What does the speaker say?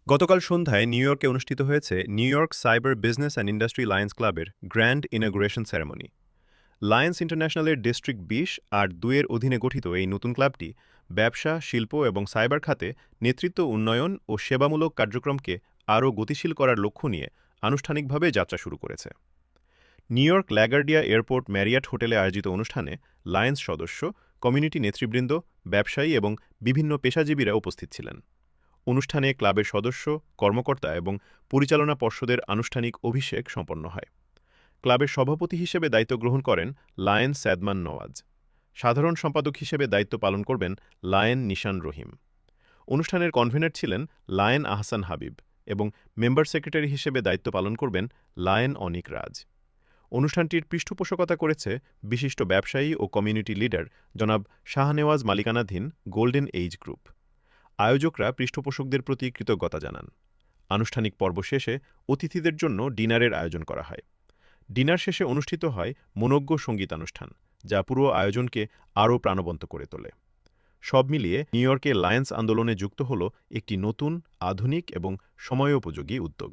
গতকাল সন্ধ্যায় নিউ ইয়র্কে অনুষ্ঠিত হয়েছে new York cyber business and industry Lions ক্লাবের গ্র্যান্ড ইনগ্রেশন সেরেমনি। লায়ন্স ইন্টারন্যাশনালের ডিস্ট্রিক্ট ২০ আর ২ এর অধীনে গঠিত এই নতুন ক্লাবটি ব্যবসা, শিল্প এবং সাইবার খাতে নেতৃত্ব উন্নয়ন ও সেবামূলক কার্যক্রমকে আরও গতিশীল করার লক্ষ্য নিয়ে আনুষ্ঠানিকভাবে যাত্রা শুরু করেছে। নিউ ইয়র্ক ল্যাগার্ডিয়া এয়ারপোর্ট ম্যারিয়াট হোটেলে আয়োজিত অনুষ্ঠানে লায়ন্স সদস্য, কমিউনিটি নেতৃবৃন্দ, ব্যবসায়ী এবং বিভিন্ন পেশাজীবীরা উপস্থিত ছিলেন। অনুষ্ঠানে ক্লাবের সদস্য, কর্মকর্তা এবং পরিচালনা পর্ষদের আনুষ্ঠানিক অভিষেক সম্পন্ন হয়। ক্লাবের সভাপতি হিসেবে দায়িত্ব গ্রহণ করেন লায়ন স্যাদমান নওয়াজ। সাধারণ সম্পাদক হিসেবে দায়িত্ব পালন করবেন লায়ন নিশান রহিম। অনুষ্ঠানের কনভেনর ছিলেন লায়ন আহসান হাবিব এবং মেম্বার সেক্রেটারি হিসেবে দায়িত্ব পালন করবেন লায়ন অনিক রাজ। অনুষ্ঠানটির পৃষ্ঠপোষকতা করেছে বিশিষ্ট ব্যবসায়ী ও কমিউনিটি লিডার জনাব শাহনেওয়াজ মালিকানাধীন গোল্ডেন এইজ গ্রুপ। আয়োজকরা পৃষ্ঠপোষকদের প্রতি কৃতজ্ঞতা জানান। আনুষ্ঠানিক পর্ব শেষে অতিথিদের জন্য ডিনারের আয়োজন করা হয়। ডিনার শেষে অনুষ্ঠিত হয় মনোজ্ঞ সঙ্গীতানুষ্ঠান, যা পুরো আয়োজনকে আরও প্রাণবন্ত করে তোলে। সব মিলিয়ে নিউ ইয়র্কে লায়ন্স আন্দোলনে যুক্ত হল একটি নতুন, আধুনিক এবং সময়োপযোগী উদ্যোগ।